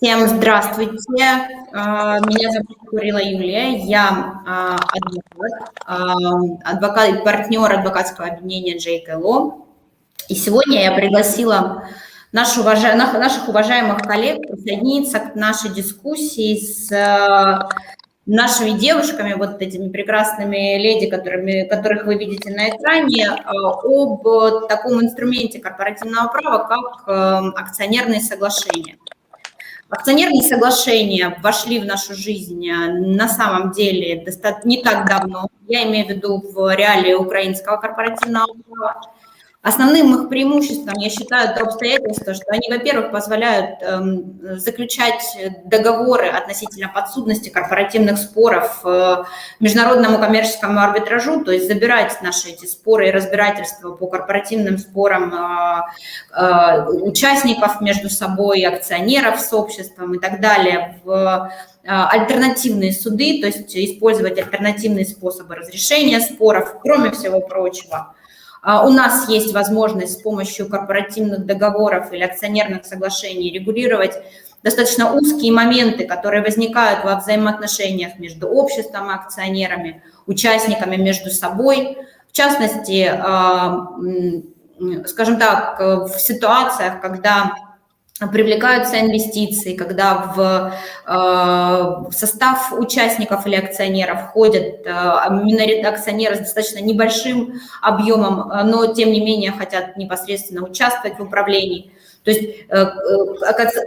Всем здравствуйте. Меня зовут Курила Юлия. Я адвокат и партнер адвокатского объединения JKLO. И сегодня я пригласила наших уважаемых коллег присоединиться к нашей дискуссии с нашими девушками, вот этими прекрасными леди, которых вы видите на экране, об таком инструменте корпоративного права, как акционерные соглашения. Акционерные соглашения вошли в нашу жизнь на самом деле не так давно, я имею в виду в реалии украинского корпоративного права. Основным их преимуществом, я считаю, то обстоятельство, что они, во-первых, позволяют заключать договоры относительно подсудности корпоративных споров международному коммерческому арбитражу, то есть забирать наши эти споры и разбирательства по корпоративным спорам участников между собой, акционеров с обществом и так далее в альтернативные суды, то есть использовать альтернативные способы разрешения споров, кроме всего прочего. У нас есть возможность с помощью корпоративных договоров или акционерных соглашений регулировать достаточно узкие моменты, которые возникают во взаимоотношениях между обществом и акционерами, участниками между собой. В частности, скажем так, в ситуациях, когда привлекаются инвестиции, когда в состав участников или акционеров входят акционеры с достаточно небольшим объемом, но тем не менее хотят непосредственно участвовать в управлении. То есть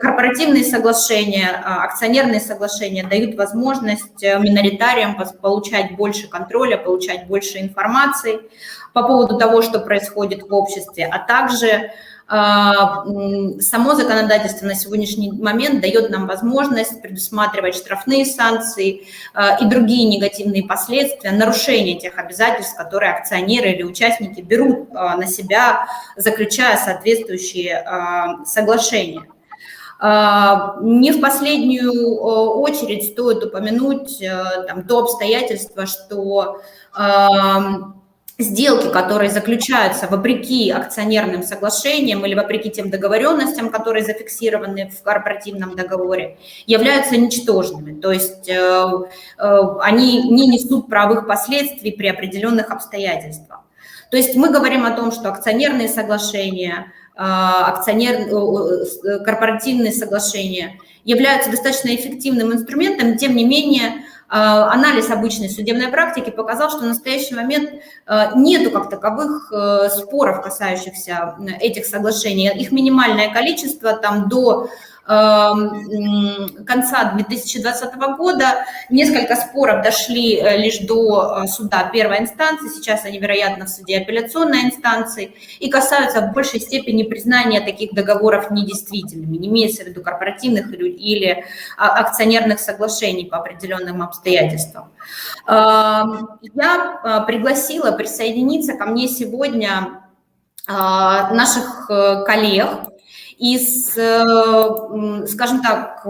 корпоративные соглашения, акционерные соглашения дают возможность миноритариям получать больше контроля, получать больше информации по поводу того, что происходит в обществе, а также само законодательство на сегодняшний момент дает нам возможность предусматривать штрафные санкции и другие негативные последствия нарушения тех обязательств, которые акционеры или участники берут на себя, заключая соответствующие соглашения. Не в последнюю очередь стоит упомянуть то обстоятельство, что сделки, которые заключаются вопреки акционерным соглашениям или вопреки тем договоренностям, которые зафиксированы в корпоративном договоре, являются ничтожными. То есть они не несут правовых последствий при определенных обстоятельствах. То есть мы говорим о том, что акционерные соглашения, корпоративные соглашения являются достаточно эффективным инструментом, тем не менее, анализ обычной судебной практики показал, что в настоящий момент нету как таковых споров, касающихся этих соглашений. Их минимальное количество, там до конца 2020 года несколько споров дошли лишь до суда первой инстанции, сейчас они, вероятно, в суде апелляционной инстанции, и касаются в большей степени признания таких договоров недействительными, не имеется в виду корпоративных или акционерных соглашений по определенным обстоятельствам. Я пригласила присоединиться ко мне сегодня наших коллег из, скажем так,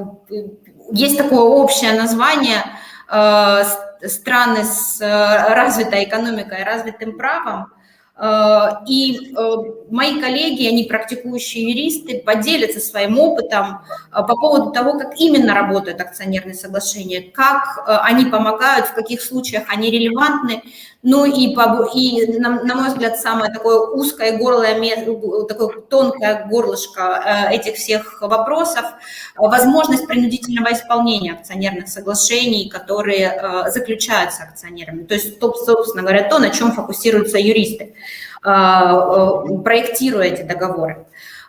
есть такое общее название страны с развитой экономикой и развитым правом. И мои коллеги, они практикующие юристы, поделятся своим опытом по поводу того, как именно работают акционерные соглашения, как они помогают, в каких случаях они релевантны. Ну и на мой взгляд, самое такое узкое горло, такое тонкое горлышко этих всех вопросов – возможность принудительного исполнения акционерных соглашений, которые заключаются акционерами. То есть, собственно говоря, то, на чем фокусируются юристы, проектируя эти договоры.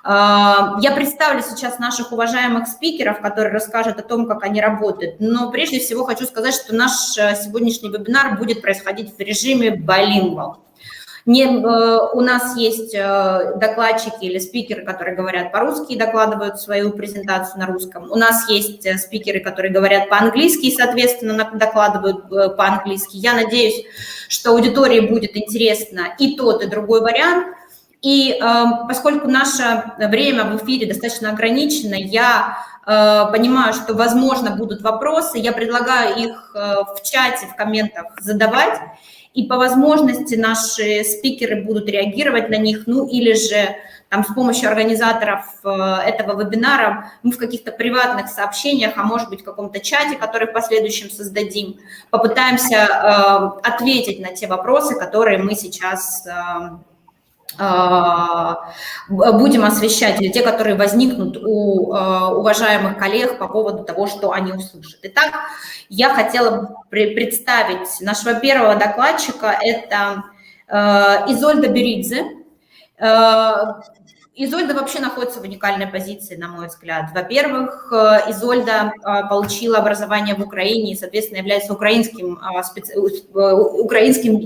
Я представлю сейчас наших уважаемых спикеров, которые расскажут о том, как они работают. Но прежде всего хочу сказать, что наш сегодняшний вебинар будет происходить в режиме bilingual. У нас есть докладчики или спикеры, которые говорят по-русски и докладывают свою презентацию на русском. У нас есть спикеры, которые говорят по-английски и, соответственно, докладывают по-английски. Я надеюсь, что аудитории будет интересно и тот, и другой вариант. И поскольку наше время в эфире достаточно ограничено, я понимаю, что, возможно, будут вопросы. Я предлагаю их в чате, в комментах задавать. И по возможности наши спикеры будут реагировать на них, ну или же там, с помощью организаторов этого вебинара мы в каких-то приватных сообщениях, а может быть в каком-то чате, который в последующем создадим, попытаемся ответить на те вопросы, которые мы сейчас будем освещать, или те, которые возникнут у уважаемых коллег по поводу того, что они услышат. Итак, я хотела представить нашего первого докладчика, это Изольда Беридзе. Изольда вообще находится в уникальной позиции, на мой взгляд. Во-первых, Изольда получила образование в Украине и, соответственно, является украинским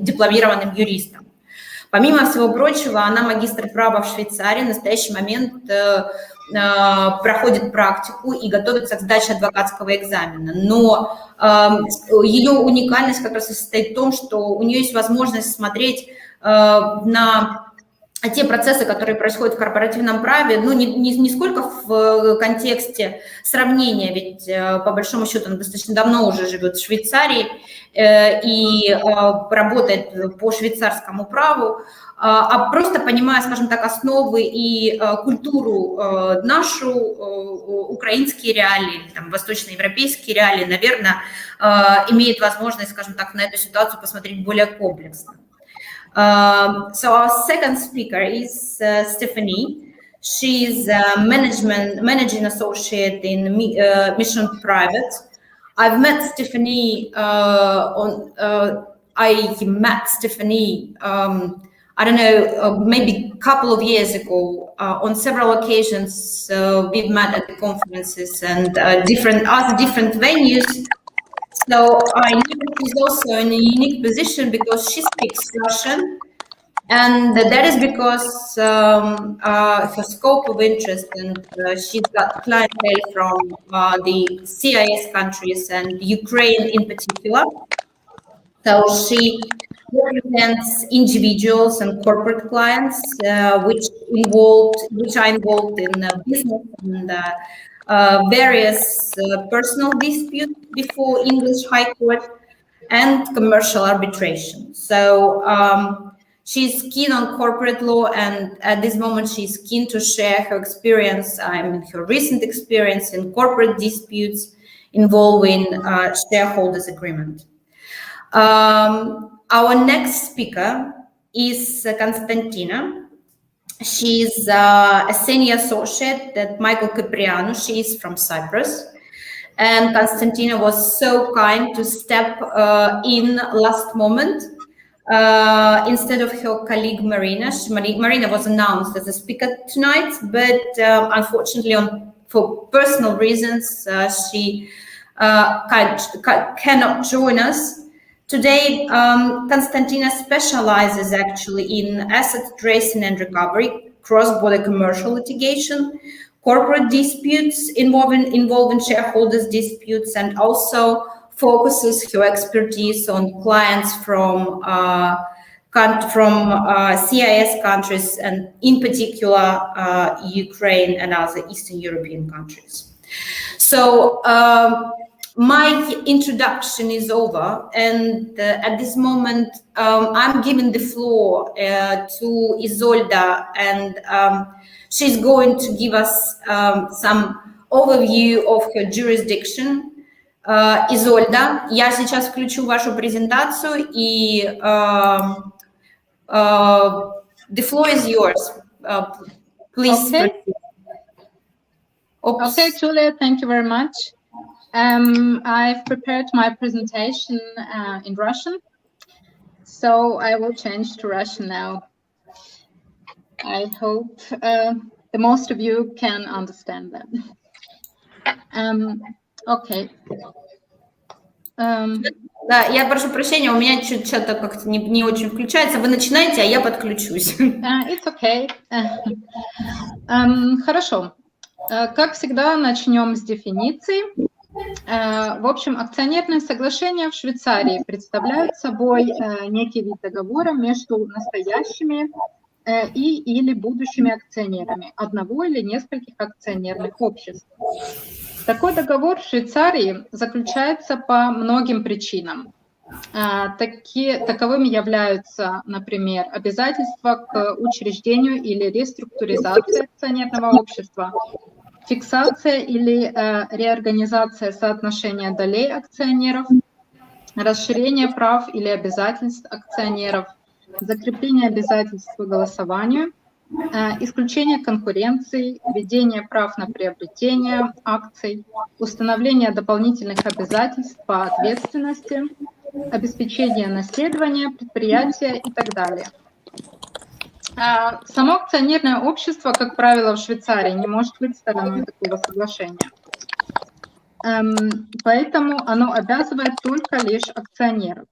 дипломированным юристом. Помимо всего прочего, она магистр права в Швейцарии, в настоящий момент проходит практику и готовится к сдаче адвокатского экзамена. Но ее уникальность как раз состоит в том, что у нее есть возможность смотреть на те процессы, которые происходят в корпоративном праве, ну, не сколько в контексте сравнения, ведь по большому счету она достаточно давно уже живет в Швейцарии и работает по швейцарскому праву, а просто понимая, скажем так, основы и культуру нашу, украинские реалии, там, восточноевропейские реалии, наверное, имеет возможность, скажем так, на эту ситуацию посмотреть более комплексно. So our second speaker is Stephanie. She's a managing associate in Mission Private. I've met Stephanie I don't know, maybe a couple of years ago. On several occasions, we've met at the conferences and different venues. So I know she's also in a unique position because she speaks Russian, and that is because her scope of interest, and she's got clientele from the CIS countries and Ukraine in particular. So she represents individuals and corporate clients, which are involved in business and various personal disputes before English High Court and commercial arbitration. So she's keen on corporate law, and at this moment she's keen to share her experience, her recent experience in corporate disputes involving shareholders agreement. Our next speaker is Konstantina. She's a senior associate at Michael Cipriano. She is from Cyprus. And Konstantina was so kind to step in last moment instead of her colleague Marina. Marina was announced as a speaker tonight, but unfortunately, for personal reasons, she cannot join us. Today, Konstantina specializes actually in asset tracing and recovery, cross-border commercial litigation, corporate disputes involving shareholders disputes, and also focuses her expertise on clients from CIS countries, and in particular, Ukraine and other Eastern European countries. So, my introduction is over, and at this moment, I'm giving the floor to Izolda, and she's going to give us some overview of her jurisdiction. Изольда, я сейчас включу вашу презентацию, и the floor is yours. Please. Okay, Julia, thank you very much. I've prepared my presentation in Russian, so I will change to Russian now. I hope the most of you can understand that. Okay. Да, я прошу прощения, у меня что-то как-то не очень включается. Вы начинаете, а я подключусь. It's okay. Хорошо. Как всегда, начнем с дефиниции. В общем, акционерные соглашения в Швейцарии представляют собой некий вид договора между настоящими или будущими акционерами одного или нескольких акционерных обществ. Такой договор в Швейцарии заключается по многим причинам. Таковыми являются, например, обязательства к учреждению или реструктуризации акционерного общества, фиксация или реорганизация соотношения долей акционеров, расширение прав или обязательств акционеров, закрепление обязательств по голосованию, исключение конкуренции, введение прав на приобретение акций, установление дополнительных обязательств по ответственности, обеспечение наследования предприятия и так далее. Само акционерное общество, как правило, в Швейцарии не может быть стороной такого соглашения. Поэтому оно обязывает только лишь акционеров.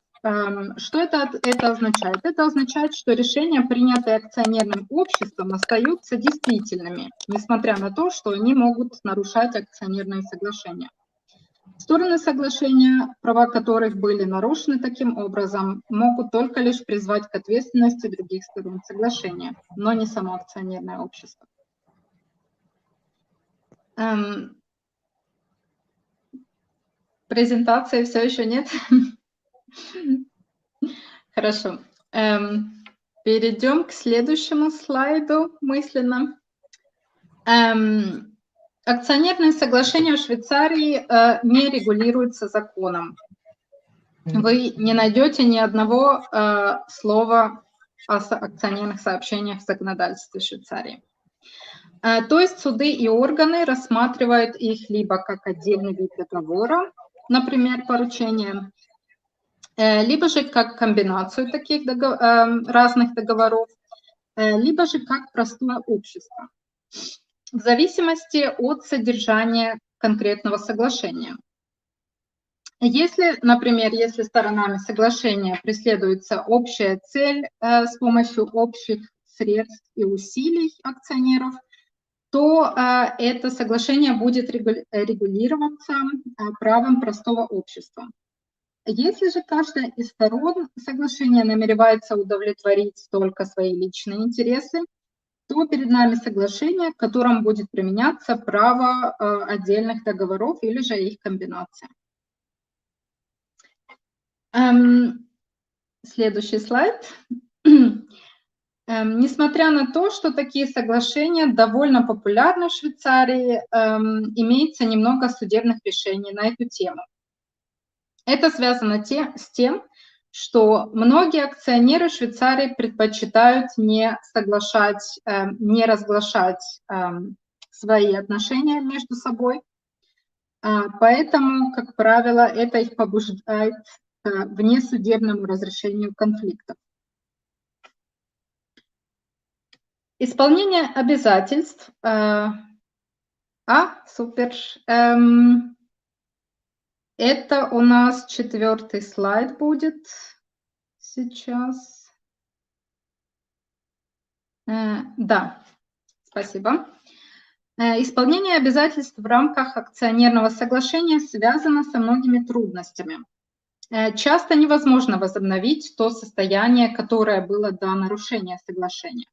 Что это означает? Это означает, что решения, принятые акционерным обществом, остаются действительными, несмотря на то, что они могут нарушать акционерные соглашения. Стороны соглашения, права которых были нарушены таким образом, могут только лишь призвать к ответственности других сторон соглашения, но не само акционерное общество. Презентации все еще нет? Хорошо. Перейдем к следующему слайду мысленно. Акционерные соглашения в Швейцарии не регулируются законом. Вы не найдете ни одного слова о акционерных сообщениях в законодательстве Швейцарии. То есть суды и органы рассматривают их либо как отдельный вид договора, например, поручение, либо же как комбинацию таких разных договоров, либо же как простое общество, в зависимости от содержания конкретного соглашения. Если, например, если сторонами соглашения преследуется общая цель с помощью общих средств и усилий акционеров, то это соглашение будет регулироваться правом простого общества. Если же каждая из сторон соглашения намеревается удовлетворить только свои личные интересы, то перед нами соглашение, в котором будет применяться право отдельных договоров или же их комбинация. Следующий слайд. Несмотря на то, что такие соглашения довольно популярны в Швейцарии, имеется немного судебных решений на эту тему. Это связано с тем, что многие акционеры Швейцарии предпочитают не разглашать свои отношения между собой, поэтому, как правило, это их побуждает к внесудебному разрешению конфликтов. Исполнение обязательств. Супер. Это у нас 4-й слайд будет сейчас. Да, спасибо. Исполнение обязательств в рамках акционерного соглашения связано со многими трудностями. Часто невозможно возобновить то состояние, которое было до нарушения соглашения.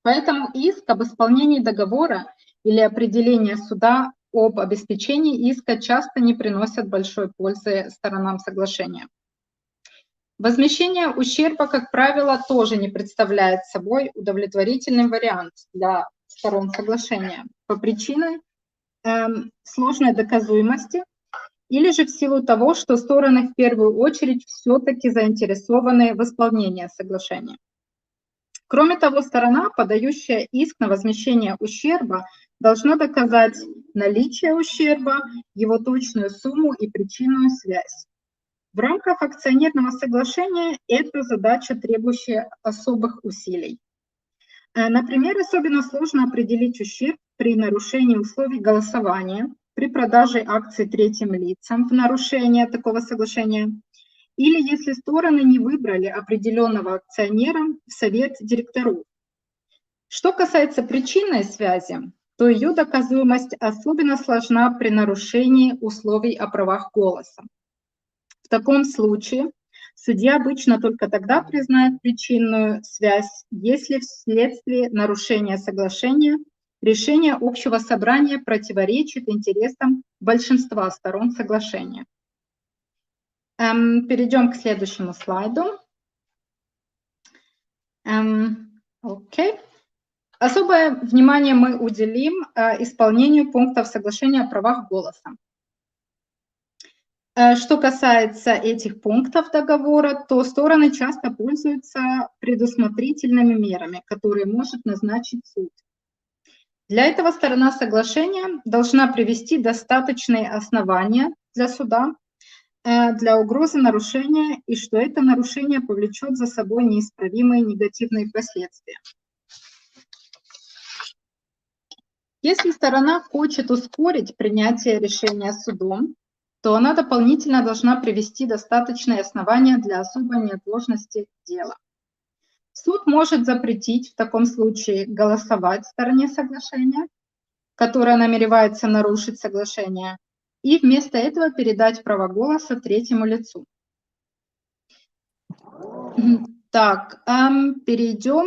Поэтому иск об исполнении договора или определение суда об обеспечении иска часто не приносят большой пользы сторонам соглашения. Возмещение ущерба, как правило, тоже не представляет собой удовлетворительный вариант для сторон соглашения по причине сложной доказуемости или же в силу того, что стороны в первую очередь все-таки заинтересованы в исполнении соглашения. Кроме того, сторона, подающая иск на возмещение ущерба, должна доказать наличие ущерба, его точную сумму и причинную связь. В рамках акционерного соглашения это задача, требующая особых усилий. Например, особенно сложно определить ущерб при нарушении условий голосования, при продаже акций третьим лицам в нарушение такого соглашения, или если стороны не выбрали определенного акционера в совет директоров. Что касается причинной связи, то ее доказуемость особенно сложна при нарушении условий о правах голоса. В таком случае судья обычно только тогда признает причинную связь, если вследствие нарушения соглашения решение общего собрания противоречит интересам большинства сторон соглашения. Перейдем к следующему слайду. Окей. Особое внимание мы уделим исполнению пунктов соглашения о правах голоса. Что касается этих пунктов договора, то стороны часто пользуются предусмотрительными мерами, которые может назначить суд. Для этого сторона соглашения должна привести достаточные основания для суда, для угрозы нарушения, и что это нарушение повлечет за собой неисправимые негативные последствия. Если сторона хочет ускорить принятие решения судом, то она дополнительно должна привести достаточные основания для особой неотложности дела. Суд может запретить в таком случае голосовать стороне соглашения, которая намеревается нарушить соглашение, и вместо этого передать право голоса третьему лицу. Так, перейдем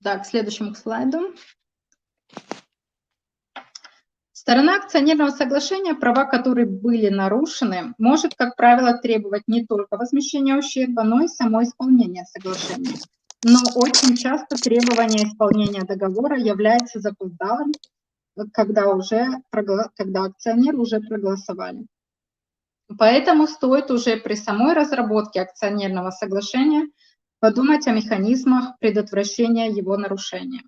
к следующему слайду. Сторона акционерного соглашения, права которой были нарушены, может, как правило, требовать не только возмещения ущерба, но и само исполнение соглашения. Но очень часто требование исполнения договора является запоздалым, когда акционеры уже проголосовали. Поэтому стоит уже при самой разработке акционерного соглашения подумать о механизмах предотвращения его нарушения.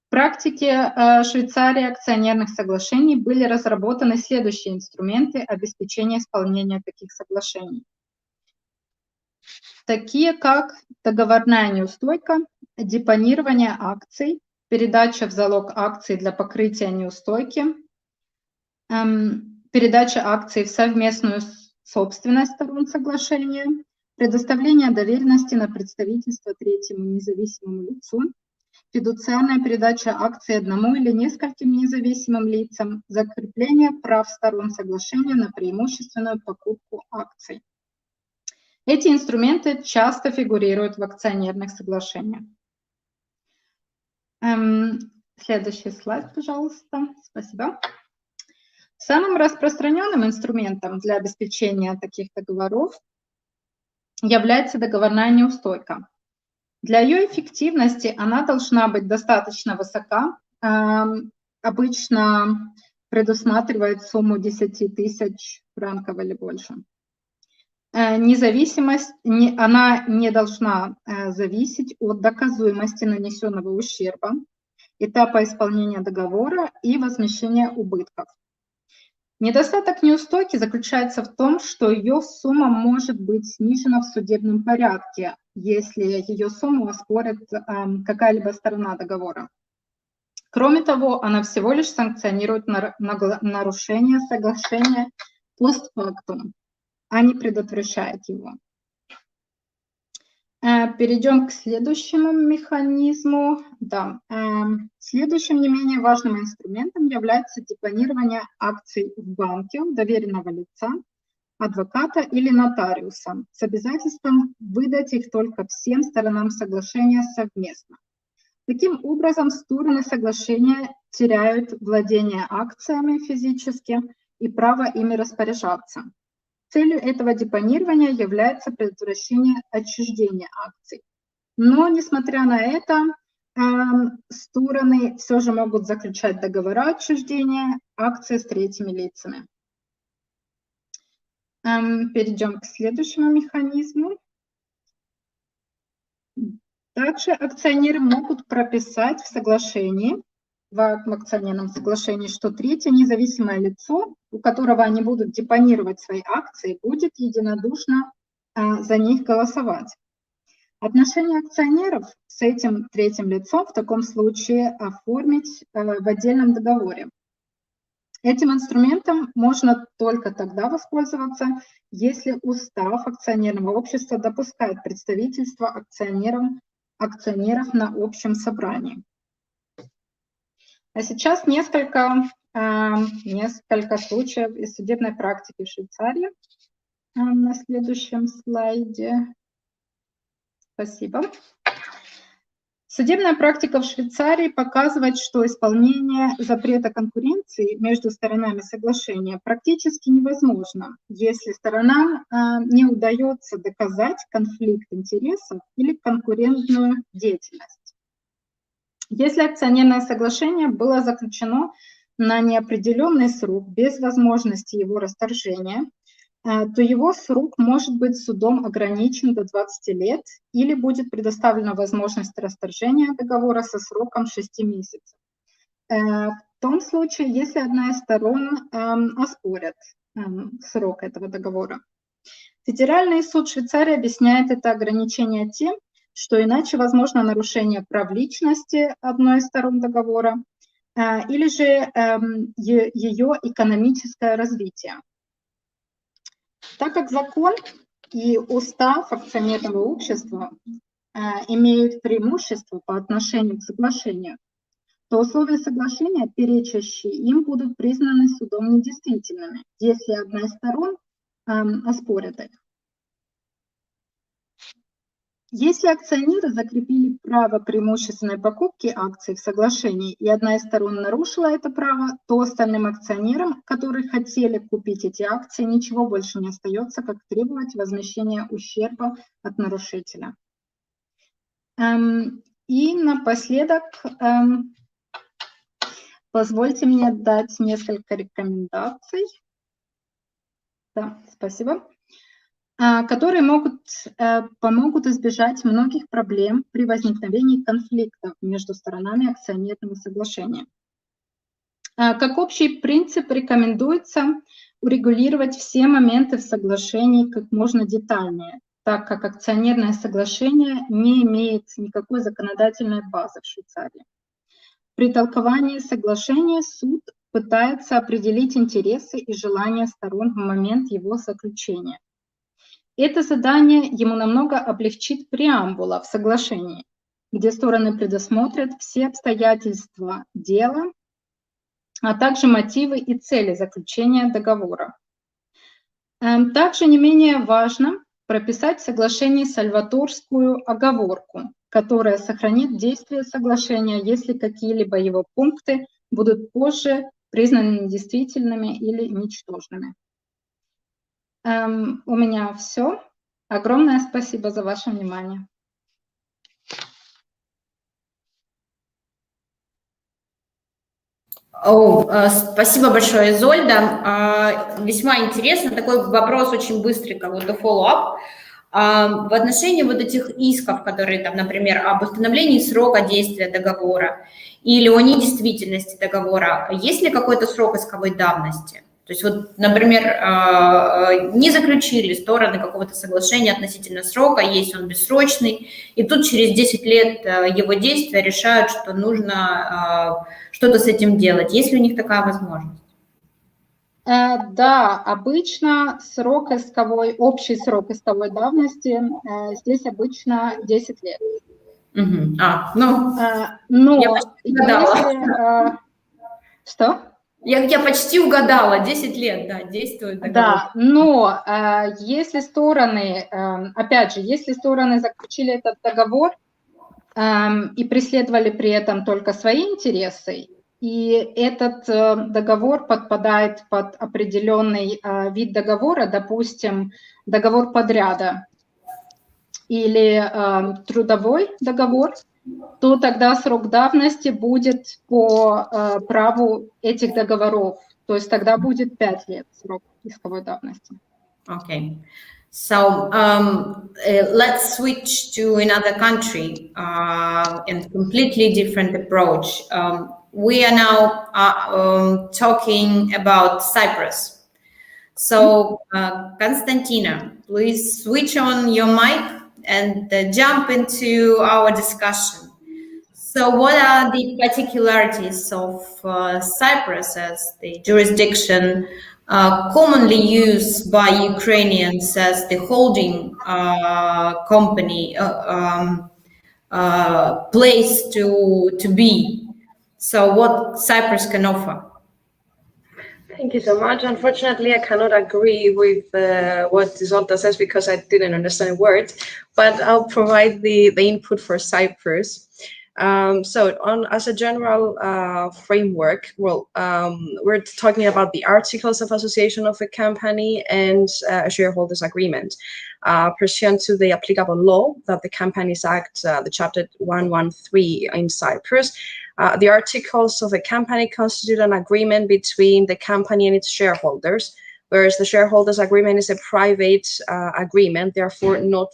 В практике Швейцарии акционерных соглашений были разработаны следующие инструменты обеспечения исполнения таких соглашений. Такие как договорная неустойка, депонирование акций, передача в залог акций для покрытия неустойки, передача акций в совместную собственность сторон соглашения, предоставление доверенности на представительство третьему независимому лицу, фидуциарная передача акций одному или нескольким независимым лицам, закрепление прав сторон соглашения на преимущественную покупку акций. Эти инструменты часто фигурируют в акционерных соглашениях. Следующий слайд, пожалуйста. Спасибо. Самым распространенным инструментом для обеспечения таких договоров является договорная неустойка. Для ее эффективности она должна быть достаточно высока, обычно предусматривает сумму 10 тысяч франков или больше. Независимость, она не должна зависеть от доказуемости нанесенного ущерба, этапа исполнения договора и возмещения убытков. Недостаток неустойки заключается в том, что ее сумма может быть снижена в судебном порядке, если ее сумму оспорит какая-либо сторона договора. Кроме того, она всего лишь санкционирует нарушение соглашения постфактум, а не предотвращает его. Перейдем к следующему механизму. Следующим не менее важным инструментом является депонирование акций в банке у доверенного лица, адвоката или нотариуса с обязательством выдать их только всем сторонам соглашения совместно. Таким образом, стороны соглашения теряют владение акциями физически и право ими распоряжаться. Целью этого депонирования является предотвращение отчуждения акций. Но, несмотря на это, стороны все же могут заключать договора отчуждения акций с третьими лицами. Перейдем к следующему механизму. Также акционеры могут прописать в соглашении, в акционерном соглашении, что третье независимое лицо, у которого они будут депонировать свои акции, будет единодушно за них голосовать. Отношения акционеров с этим третьим лицом в таком случае оформить в отдельном договоре. Этим инструментом можно только тогда воспользоваться, если устав акционерного общества допускает представительство акционеров на общем собрании. А сейчас несколько случаев из судебной практики в Швейцарии на следующем слайде. Спасибо. Судебная практика в Швейцарии показывает, что исполнение запрета конкуренции между сторонами соглашения практически невозможно, если сторонам не удается доказать конфликт интересов или конкурентную деятельность. Если акционерное соглашение было заключено на неопределенный срок без возможности его расторжения, то его срок может быть судом ограничен до 20 лет или будет предоставлена возможность расторжения договора со сроком 6 месяцев. В том случае, если одна из сторон оспорит срок этого договора. Федеральный суд Швейцарии объясняет это ограничение тем, что иначе возможно нарушение прав личности одной из сторон договора или же ее экономическое развитие. Так как закон и устав акционерного общества имеют преимущество по отношению к соглашению, то условия соглашения, перечащие им, будут признаны судом недействительными, если одна из сторон оспорит их. Если акционеры закрепили право преимущественной покупки акций в соглашении, и одна из сторон нарушила это право, то остальным акционерам, которые хотели купить эти акции, ничего больше не остается, как требовать возмещения ущерба от нарушителя. И напоследок позвольте мне дать несколько рекомендаций. Да, спасибо. Которые помогут избежать многих проблем при возникновении конфликтов между сторонами акционерного соглашения. Как общий принцип рекомендуется урегулировать все моменты в соглашении как можно детальнее, так как акционерное соглашение не имеет никакой законодательной базы в Швейцарии. При толковании соглашения суд пытается определить интересы и желания сторон в момент его заключения. Это задание ему намного облегчит преамбула в соглашении, где стороны предусмотрят все обстоятельства дела, а также мотивы и цели заключения договора. Также не менее важно прописать в соглашении сальваторскую оговорку, которая сохранит действие соглашения, если какие-либо его пункты будут позже признаны недействительными или ничтожными. У меня все. Огромное спасибо за ваше внимание. Спасибо большое, Изольда. Весьма интересно. Такой вопрос очень быстрый, как будто follow-up. В отношении вот этих исков, которые, там, например, об установлении срока действия договора или о недействительности договора, есть ли какой-то срок исковой давности? То есть вот, например, не заключили стороны какого-то соглашения относительно срока, есть он бессрочный, и тут через 10 лет его действия решают, что нужно что-то с этим делать. Есть ли у них такая возможность? Да, обычно общий срок исковой давности здесь обычно 10 лет. Но я почти угадала. Что? Я почти угадала, 10 лет, да, действует договор. Да, но если стороны, опять же, если стороны заключили этот договор и преследовали при этом только свои интересы, и этот договор подпадает под определенный вид договора, допустим, договор подряда или трудовой договор, то тогда срок давности будет по праву этих договоров. То есть тогда будет 5 лет срок исковой давности. Okay. So let's switch to another country and completely different approach. We are now talking about Cyprus. So Konstantina, please switch on your mic and jump into our discussion. So what are the particularities of Cyprus as the jurisdiction commonly used by Ukrainians as the holding company place to be? So what Cyprus can offer? Thank you so much. Unfortunately, I cannot agree with what Isolda says because I didn't understand a word, but I'll provide the input for Cyprus. As a general framework, we're talking about the articles of association of a company and a shareholders agreement. Pursuant to the applicable law, that the Companies Act, the Chapter 113 in Cyprus, the articles of a company constitute an agreement between the company and its shareholders, whereas the shareholders agreement is a private agreement, therefore not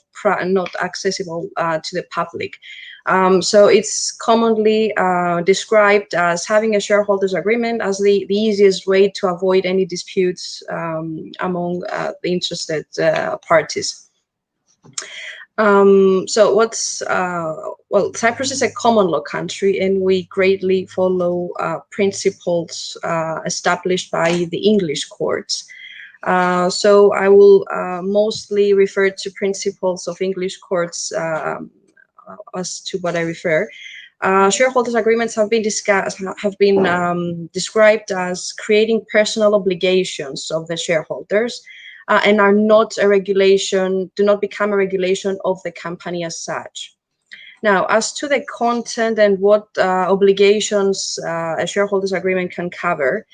accessible to the public. So it's commonly described as having a shareholders agreement as the easiest way to avoid any disputes among the interested parties. Cyprus is a common law country, and we greatly follow principles established by the English courts. So I will mostly refer to principles of English courts as to what I refer. Shareholders agreements have been described as creating personal obligations of the shareholders and are not a regulation, do not become a regulation of the company as such. Now, as to the content and what obligations a shareholders agreement can cover,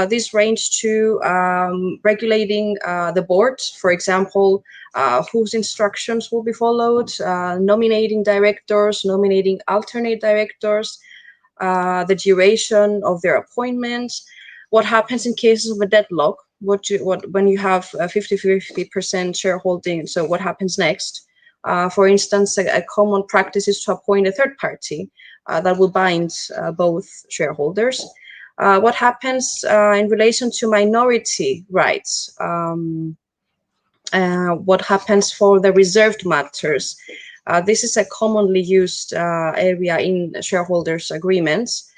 this range to regulating the board, for example, whose instructions will be followed, nominating directors, nominating alternate directors, the duration of their appointments, what happens in cases of a deadlock, when you have a 50-50% shareholding, so what happens next? For instance, a common practice is to appoint a third party that will bind both shareholders. What happens in relation to minority rights? What happens for the reserved matters? This is a commonly used area in shareholders' agreements.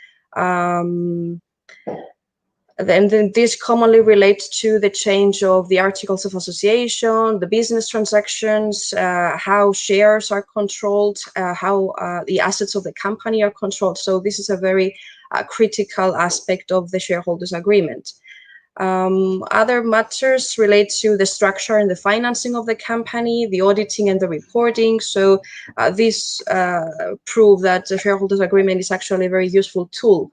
Then this commonly relates to the change of the articles of association, the business transactions, how shares are controlled, how the assets of the company are controlled. So this is a very critical aspect of the shareholders agreement. Other matters relate to the structure and the financing of the company, the auditing and the reporting. So this prove that the shareholders agreement is actually a very useful tool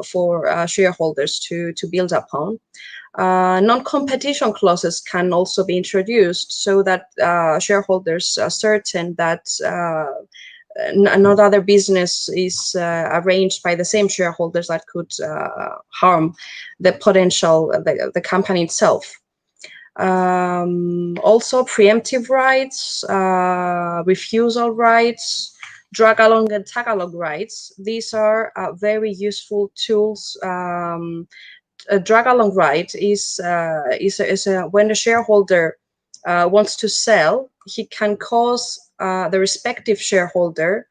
for shareholders to build upon. Non-competition clauses can also be introduced so that shareholders are certain that not other business is arranged by the same shareholders that could harm the the company itself. Also preemptive rights, refusal rights, drag along and tag along rights. These are very useful tools. A drag along right is when the shareholder wants to sell, he can cause the respective shareholder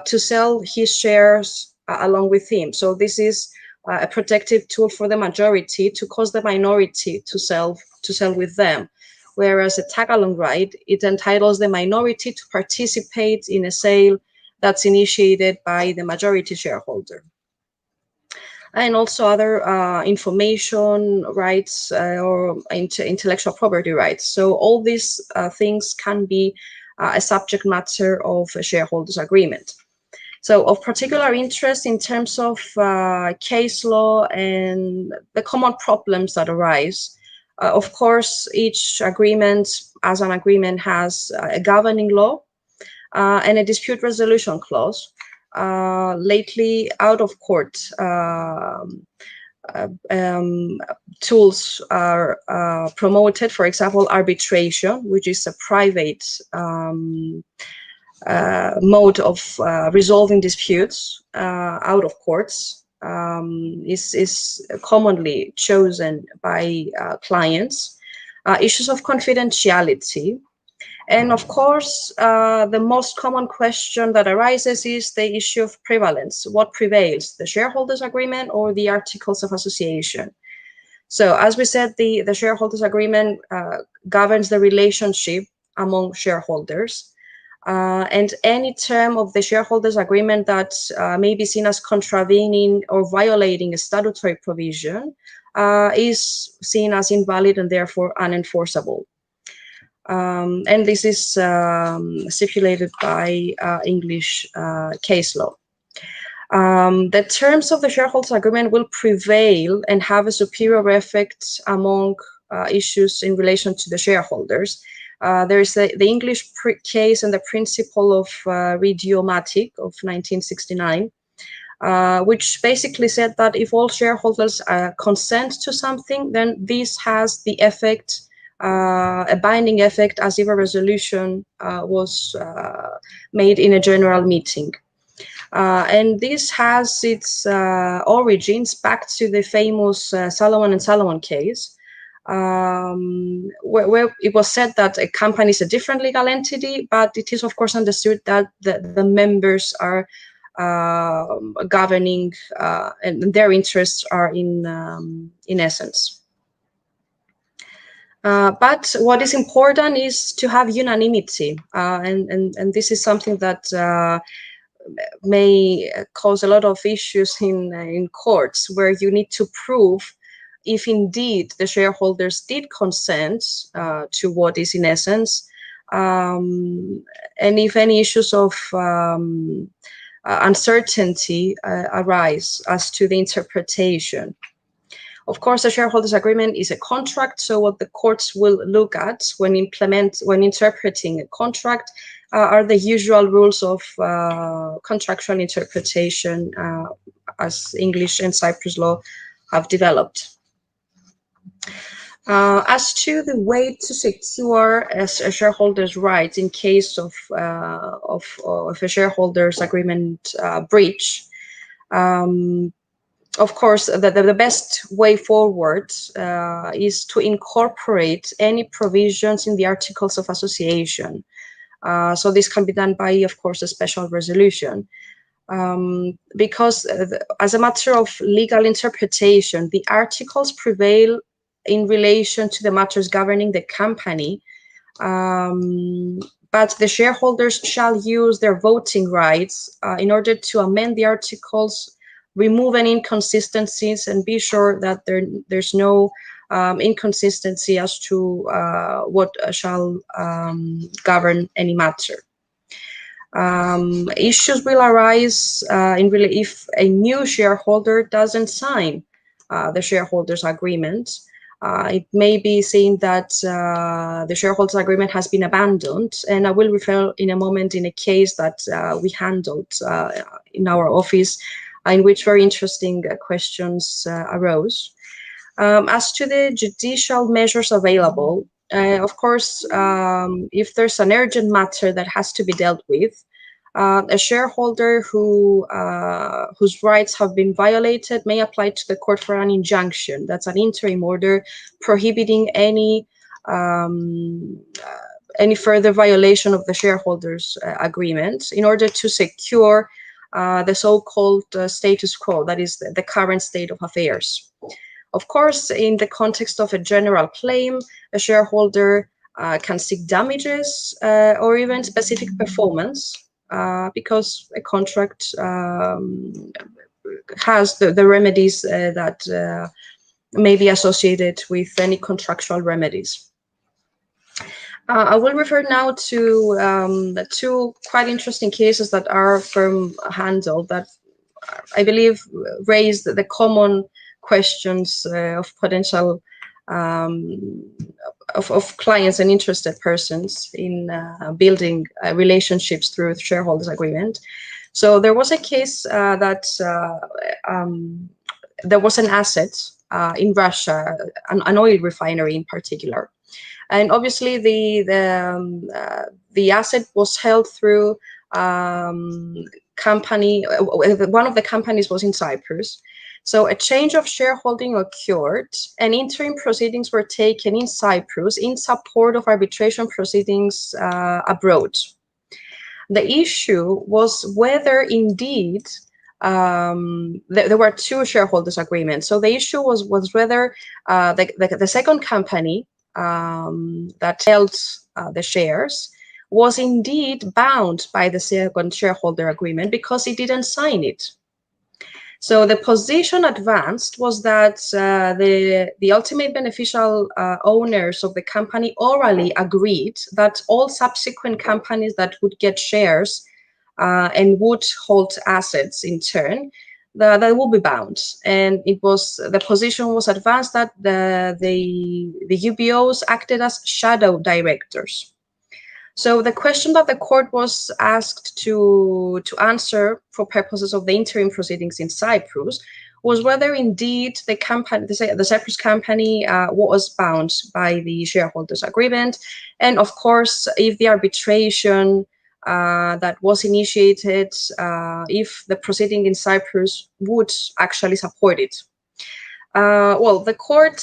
to sell his shares along with him. So this is a protective tool for the majority to cause the minority to sell with them. Whereas a tag along right, it entitles the minority to participate in a sale that's initiated by the majority shareholder. And also other information rights or intellectual property rights. So all these things can be a subject matter of a shareholders agreement. So of particular interest in terms of case law and the common problems that arise. Of course, each agreement as an agreement has a governing law and a dispute resolution clause. Lately, out-of-court tools are promoted. For example, arbitration, which is a private mode of resolving disputes out of courts, is commonly chosen by clients. Issues of confidentiality. And of course, the most common question that arises is the issue of prevalence. What prevails, the shareholders agreement or the articles of association? So as we said, the shareholders agreement governs the relationship among shareholders. And any term of the shareholders agreement that may be seen as contravening or violating a statutory provision is seen as invalid and therefore unenforceable. And this is stipulated by English case law. The terms of the shareholders agreement will prevail and have a superior effect among issues in relation to the shareholders. There is the English case and the principle of Regiomatic of 1969, which basically said that if all shareholders consent to something, then this has the effect, a binding effect, as if a resolution was made in a general meeting. And this has its origins back to the famous Salomon and Salomon case, where it was said that a company is a different legal entity, but it is of course understood that the members are governing and their interests are in essence. But what is important is to have unanimity, and this is something that may cause a lot of issues in courts, where you need to prove if indeed the shareholders did consent to what is in essence, and if any issues of uncertainty arise as to the interpretation. Of course, a shareholders agreement is a contract, so what the courts will look at when interpreting a contract are the usual rules of contractual interpretation as English and Cyprus law have developed. As to the way to secure a shareholder's rights in case of a shareholders agreement breach, of course, the best way forward is to incorporate any provisions in the Articles of Association. So this can be done by, of course, a special resolution. Because as a matter of legal interpretation, the articles prevail in relation to the matters governing the company, but the shareholders shall use their voting rights in order to amend the articles, remove any inconsistencies, and be sure that there's no inconsistency as to what shall govern any matter. Issues will arise if a new shareholder doesn't sign the shareholders agreement. It may be seen that the shareholders agreement has been abandoned, and I will refer in a moment in a case that we handled in our office, in which very interesting questions arose. As to the judicial measures available, of course, if there's an urgent matter that has to be dealt with, a shareholder whose rights have been violated may apply to the court for an injunction. That's an interim order prohibiting any further violation of the shareholders agreement in order to secure the so-called status quo, that is the current state of affairs. Of course, in the context of a general claim, a shareholder can seek damages or even specific performance, because a contract has the remedies that may be associated with any contractual remedies. I will refer now to two quite interesting cases that our firm handled that I believe raised the common questions of potential of clients and interested persons in building relationships through shareholders agreement. So there was a case that there was an asset in Russia, an oil refinery in particular, and obviously the asset was held through company. One of the companies was in Cyprus. So a change of shareholding occurred, and interim proceedings were taken in Cyprus in support of arbitration proceedings abroad. The issue was whether indeed there were two shareholders agreements. So the issue was whether the second company that held the shares was indeed bound by the second shareholder agreement because it didn't sign it. So the position advanced was that the ultimate beneficial owners of the company orally agreed that all subsequent companies that would get shares and would hold assets in turn, that will be bound. And the position was advanced that the UBOs acted as shadow directors. So the question that the court was asked to answer for purposes of the interim proceedings in Cyprus was whether indeed the company, the Cyprus company, was bound by the shareholders' agreement, and of course, if the arbitration that was initiated, if the proceeding in Cyprus would actually support it. Well, the court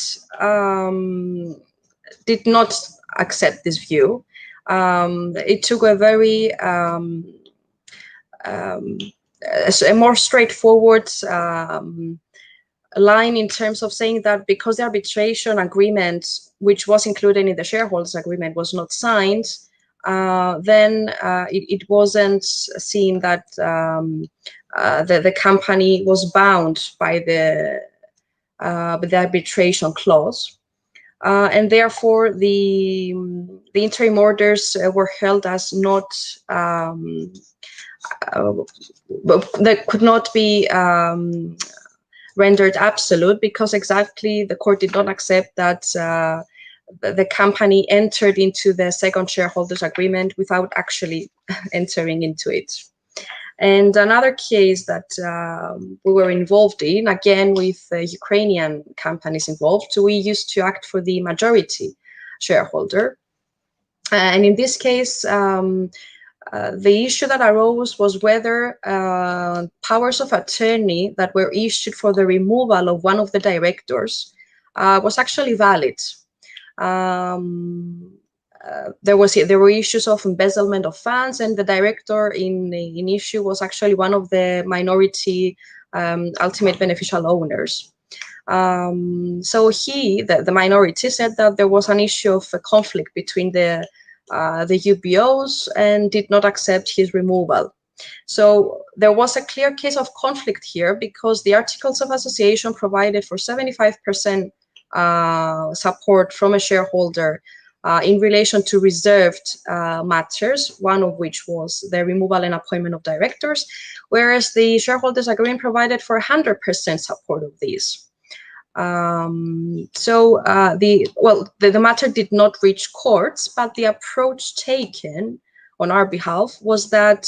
did not accept this view. It took a very a more straightforward line in terms of saying that because the arbitration agreement, which was included in the shareholders agreement, was not signed, then it wasn't seen that the company was bound by the arbitration clause. And therefore, the interim orders were held as not, that could not be rendered absolute, because exactly the court did not accept that the company entered into the second shareholders agreement without actually entering into it. And another case that we were involved in, again with Ukrainian companies involved, we used to act for the majority shareholder. And in this case, the issue that arose was whether powers of attorney that were issued for the removal of one of the directors was actually valid. There were issues of embezzlement of funds, and the director in issue was actually one of the minority ultimate beneficial owners. So the minority said that there was an issue of a conflict between the UBOs and did not accept his removal. So there was a clear case of conflict here, because the Articles of Association provided for 75% support from a shareholder in relation to reserved matters, one of which was the removal and appointment of directors, whereas the shareholders agreement provided for 100% support of these. So the matter did not reach courts, but the approach taken on our behalf was that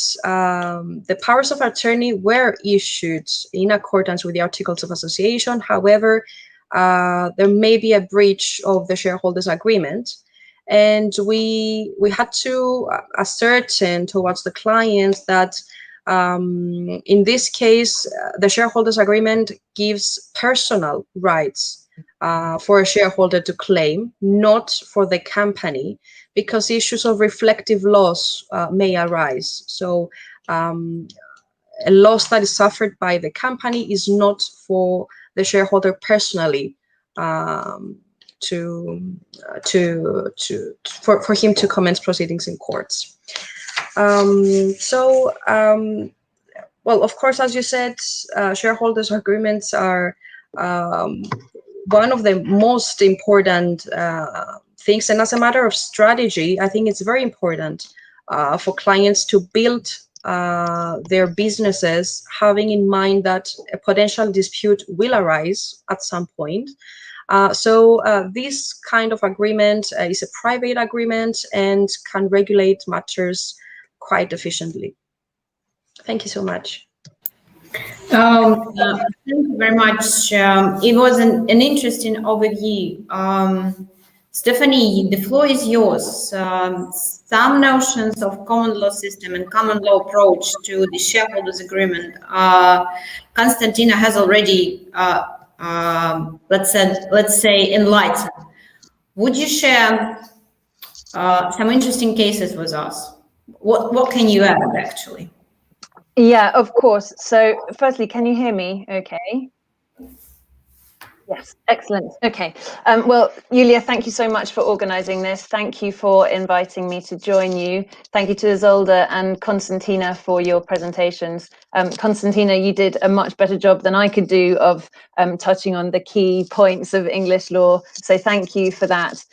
the powers of attorney were issued in accordance with the Articles of Association. However, there may be a breach of the shareholders agreement, and we had to ascertain towards the clients that in this case, the shareholders agreement gives personal rights for a shareholder to claim, not for the company, because issues of reflective loss may arise. So a loss that is suffered by the company is not for the shareholder personally for him to commence proceedings in courts. Well, of course, as you said, shareholders agreements are one of the most important things. And as a matter of strategy, I think it's very important for clients to build their businesses having in mind that a potential dispute will arise at some point. So this kind of agreement is a private agreement and can regulate matters quite efficiently. Thank you so much. Thank you very much. It was an interesting overview. Stephanie, the floor is yours. Some notions of common law system and common law approach to the shareholders agreement, Konstantina has already, let's say, enlightened. Would you share some interesting cases with us? What can you add, actually? Yeah, of course. So firstly, can you hear me okay? Yes, excellent. Okay. Well, Julia, thank you so much for organising this. Thank you for inviting me to join you. Thank you to Isolde and Konstantina for your presentations. Konstantina, you did a much better job than I could do of touching on the key points of English law. So thank you for that.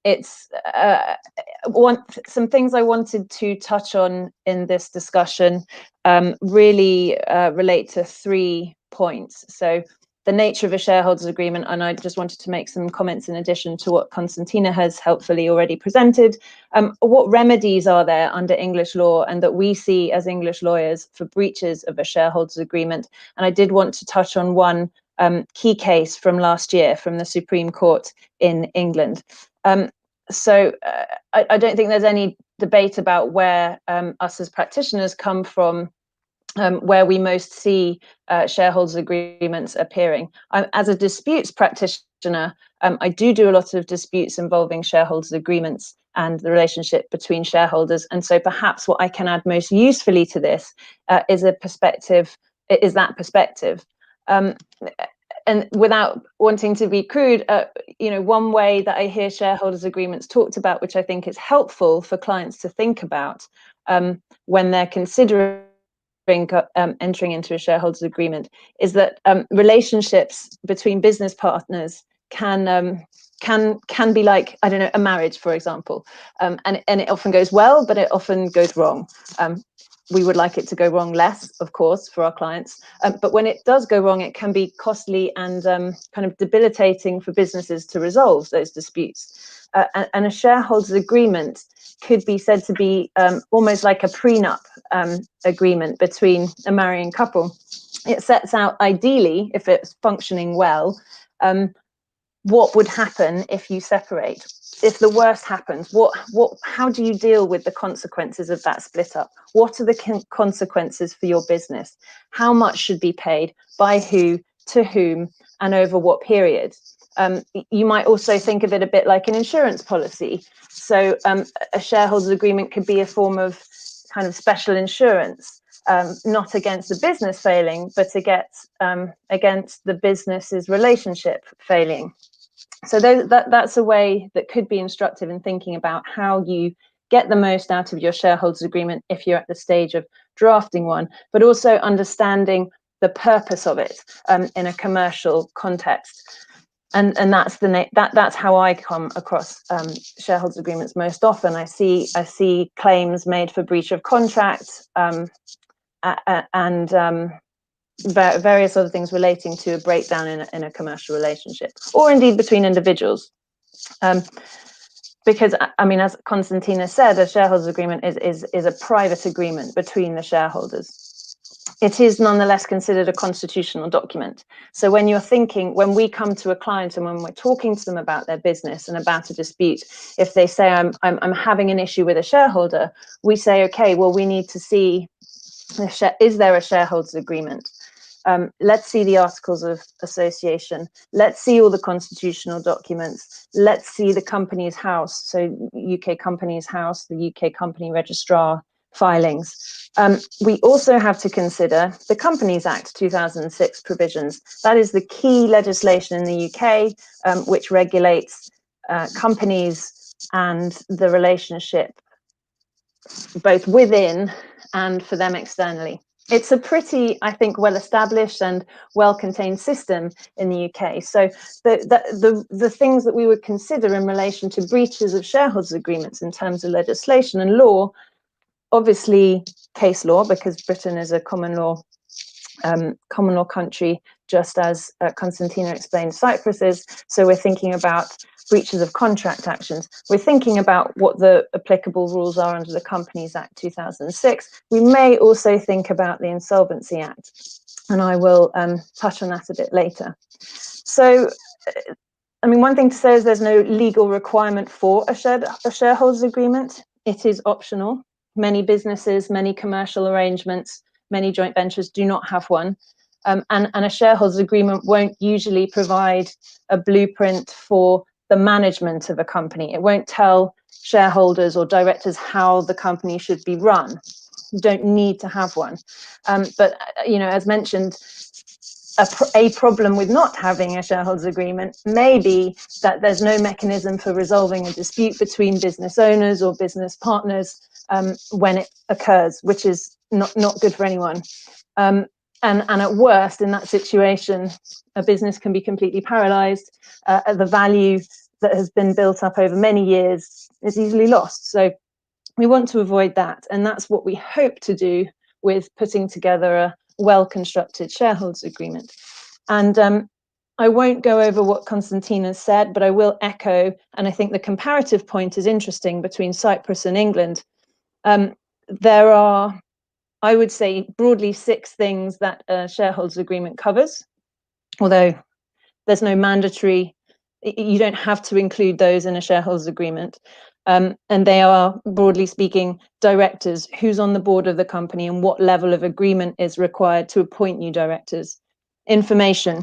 It's some things I wanted to touch on in this discussion really relate to 3 points. So the nature of a shareholders agreement, and I just wanted to make some comments in addition to what Konstantina has helpfully already presented. What remedies are there under English law and that we see as English lawyers for breaches of a shareholders agreement? And I did want to touch on one key case from last year from the Supreme Court in England. So I don't think there's any debate about where us as practitioners come from, where we most see shareholders agreements appearing. As a disputes practitioner, I do a lot of disputes involving shareholders agreements and the relationship between shareholders. And so perhaps what I can add most usefully to this is that perspective. And without wanting to be crude, one way that I hear shareholders agreements talked about, which I think is helpful for clients to think about when they're considering entering into a shareholders agreement, is that relationships between business partners can be like, I don't know, a marriage, for example, and it often goes well, but it often goes wrong. We would like it to go wrong less, of course, for our clients, but when it does go wrong, it can be costly and kind of debilitating for businesses to resolve those disputes. And a shareholders agreement could be said to be almost like a prenup agreement between a marrying couple. It sets out, ideally, if it's functioning well, what would happen if you separate. If the worst happens, how do you deal with the consequences of that split up? What are the consequences for your business? How much should be paid, by who, to whom, and over what period? You might also think of it a bit like an insurance policy. So a shareholders agreement could be a form of kind of special insurance, not against the business failing, but against the business's relationship failing. So that's a way that could be instructive in thinking about how you get the most out of your shareholders agreement if you're at the stage of drafting one, but also understanding the purpose of it in a commercial context. And that's how I come across shareholders agreements most often. I see claims made for breach of contract and various other things relating to a breakdown in a commercial relationship, or indeed between individuals. Because, I mean, as Konstantina said, a shareholders agreement is a private agreement between the shareholders. It is nonetheless considered a constitutional document. So when we come to a client and when we're talking to them about their business and about a dispute, if they say, I'm having an issue with a shareholder, we say, okay, well, we need to see, is there a shareholders agreement? Let's see the articles of association. Let's see all the constitutional documents. Let's see the Companies House, so UK Companies House, the UK Company Registrar filings. We also have to consider the Companies Act 2006 provisions. That is the key legislation in the UK which regulates companies and the relationship both within and for them externally. It's a pretty, I think, well-established and well-contained system in the UK. So the things that we would consider in relation to breaches of shareholders agreements in terms of legislation and law, obviously case law, because Britain is a common law country, just as Konstantina explained, Cyprus is. So we're thinking about breaches of contract actions. We're thinking about what the applicable rules are under the Companies Act 2006. We may also think about the Insolvency Act, and I will touch on that a bit later. So, I mean, one thing to say is there's no legal requirement for a shareholders agreement. It is optional. Many businesses, many commercial arrangements, many joint ventures do not have one. And a shareholders agreement won't usually provide a blueprint for the management of a company. It won't tell shareholders or directors how the company should be run. You don't need to have one. But, you know, as mentioned, a problem with not having a shareholders agreement may be that there's no mechanism for resolving a dispute between business owners or business partners when it occurs, which is not good for anyone. And at worst, in that situation, a business can be completely paralyzed. The value that has been built up over many years is easily lost. So we want to avoid that. And that's what we hope to do with putting together a well-constructed shareholders agreement. And I won't go over what Konstantina said, but I will echo, and I think the comparative point is interesting between Cyprus and England. There are, I would say, broadly 6 things that a shareholders agreement covers, although there's no mandatory, you don't have to include those in a shareholders agreement. And they are, broadly speaking, directors, who's on the board of the company and what level of agreement is required to appoint new directors. Information,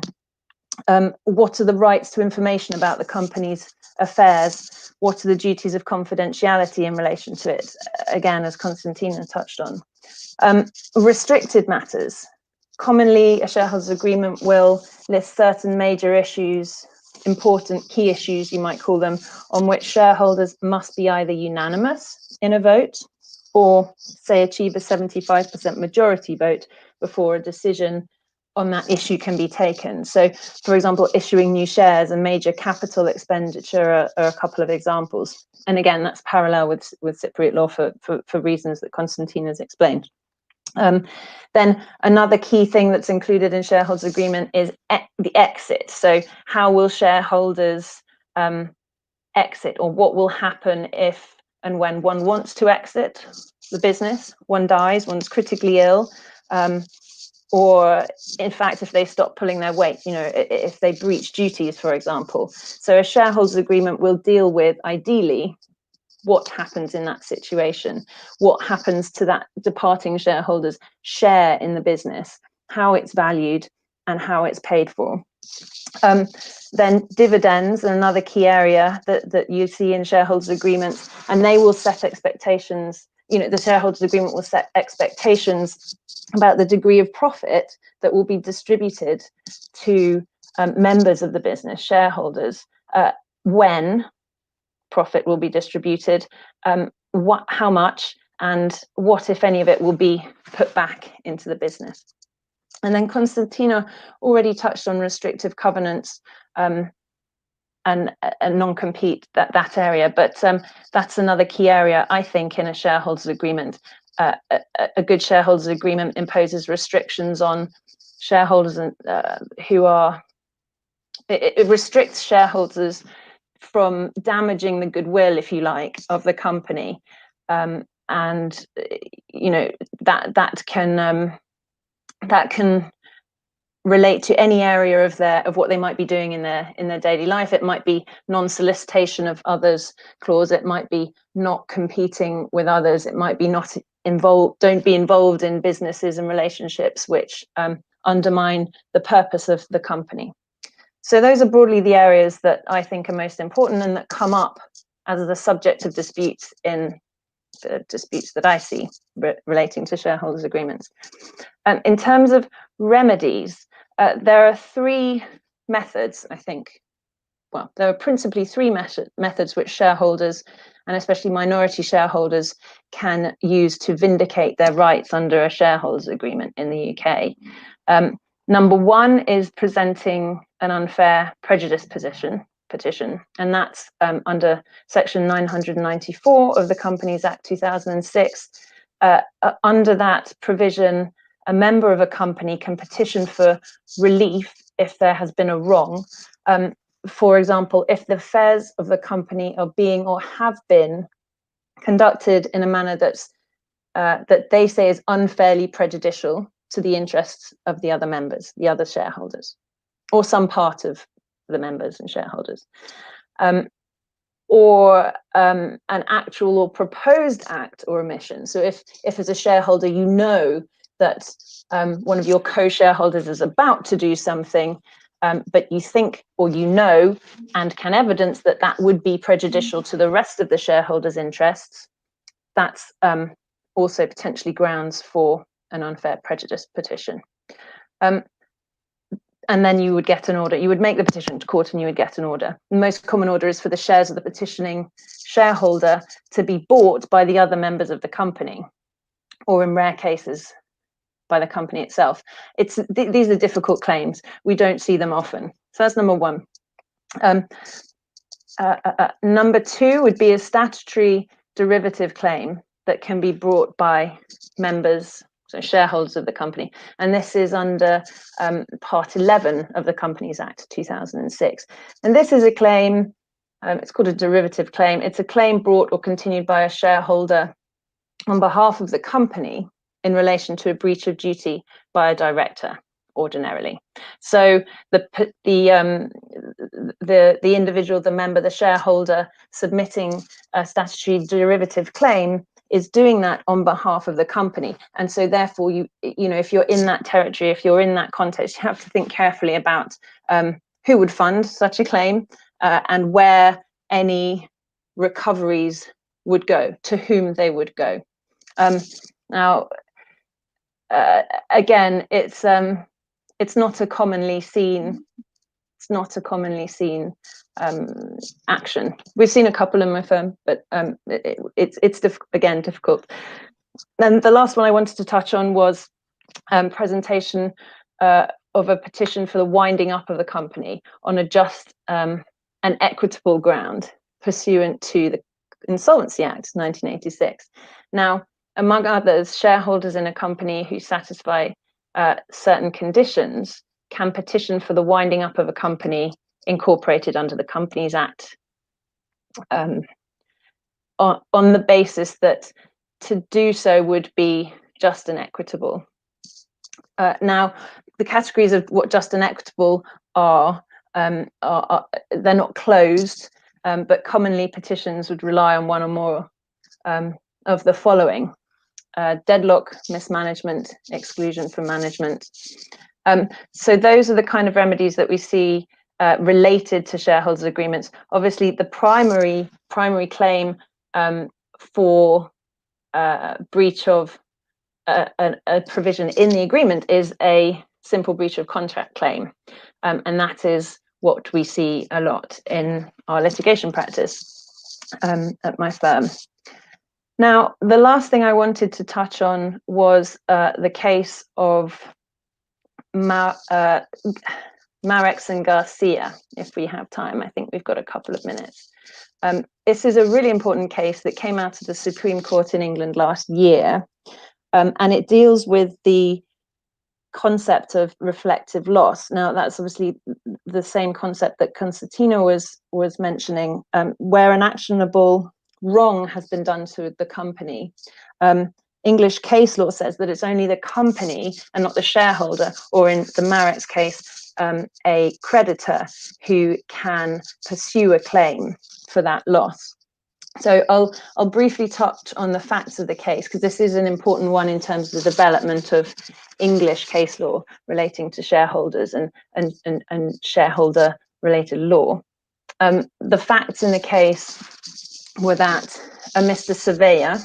what are the rights to information about the company's affairs? What are the duties of confidentiality in relation to it? Again, as Konstantina touched on. Restricted matters. Commonly, a shareholders agreement will list certain major issues, important key issues, you might call them, on which shareholders must be either unanimous in a vote or, say, achieve a 75% majority vote before a decision on that issue can be taken. So, for example, issuing new shares and major capital expenditure are a couple of examples. And again, that's parallel with Cypriot law for reasons that Konstantina's explained. Then another key thing that's included in shareholders agreement is the exit. So how will shareholders exit, or what will happen if and when one wants to exit the business, one dies, one's critically ill, or in fact, if they stop pulling their weight, if they breach duties, for example. So a shareholders agreement will deal with, ideally, what happens in that situation, what happens to that departing shareholder's share in the business, how it's valued and how it's paid for. Then dividends are another key area that you see in shareholders agreements, and they will set expectations. The shareholders agreement will set expectations about the degree of profit that will be distributed to members of the business, shareholders, when profit will be distributed, how much, and what, if any, of it will be put back into the business. And then Konstantina already touched on restrictive covenants and non-compete, that area, but that's another key area, I think, in a shareholders agreement. A good shareholders agreement imposes restrictions on shareholders it restricts shareholders from damaging the goodwill, if you like, of the company, and that can relate to any area of what they might be doing in their daily life. It might be non-solicitation of others clause. It might be not competing with others. It might be don't be involved in businesses and relationships which undermine the purpose of the company. So those are broadly the areas that I think are most important and that come up as the subject of disputes in the disputes that I see relating to shareholders agreements. In terms of remedies, there are 3 methods, I think. Well, there are principally 3 methods which shareholders, and especially minority shareholders, can use to vindicate their rights under a shareholders agreement in the UK. Number 1 is presenting an unfair prejudice petition, and that's under section 994 of the Companies Act 2006. Under that provision, a member of a company can petition for relief if there has been a wrong. For example, if the affairs of the company are being or have been conducted in a manner that they say is unfairly prejudicial to the interests of the other members, the other shareholders, or some part of the members and shareholders, or an actual or proposed act or omission. So if as a shareholder you know that one of your co-shareholders is about to do something, but you think or you know and can evidence that that would be prejudicial to the rest of the shareholders' interests, that's also potentially grounds for an unfair prejudice petition. and then you would get an order. You would make the petition to court and you would get an order. The most common order is for the shares of the petitioning shareholder to be bought by the other members of the company, or in rare cases, by the company itself. These are difficult claims. We don't see them often. So that's number one. Number two would be a statutory derivative claim that can be brought by members, so shareholders of the company. And this is under Part 11 of the Companies Act 2006. And this is a claim, it's called a derivative claim. It's a claim brought or continued by a shareholder on behalf of the company in relation to a breach of duty by a director, ordinarily. So the individual, the member, the shareholder submitting a statutory derivative claim is doing that on behalf of the company. And so therefore, you know, if you're in that territory, if you're in that context, you have to think carefully about who would fund such a claim and where any recoveries would go, to whom they would go. Now, again, it's not a commonly seen. It's not a commonly seen action. We've seen a couple in my firm, but it's again difficult. And the last one I wanted to touch on was presentation of a petition for the winding up of the company on a just and equitable ground pursuant to the Insolvency Act 1986. Now, among others, shareholders in a company who satisfy certain conditions can petition for the winding up of a company incorporated under the Companies Act on the basis that to do so would be just and equitable. Now, the categories of what just and equitable are they're not closed, but commonly petitions would rely on one or more of the following: deadlock, mismanagement, exclusion from management. So those are the kind of remedies that we see related to shareholders' agreements. Obviously, the primary claim for breach of a provision in the agreement is a simple breach of contract claim, and that is what we see a lot in our litigation practice at my firm. Now, the last thing I wanted to touch on was the case of Marex and Garcia, if we have time. I think we've got a couple of minutes. This is a really important case that came out of the Supreme Court in England last year, and it deals with the concept of reflective loss. Now, that's obviously the same concept that Constantino was mentioning, where an actionable wrong has been done to the company. English case law says that it's only the company and not the shareholder, or in the Marex case, a creditor who can pursue a claim for that loss. So I'll briefly touch on the facts of the case, because this is an important one in terms of the development of English case law relating to shareholders and shareholder related law. The facts in the case were that a Mr. Surveyor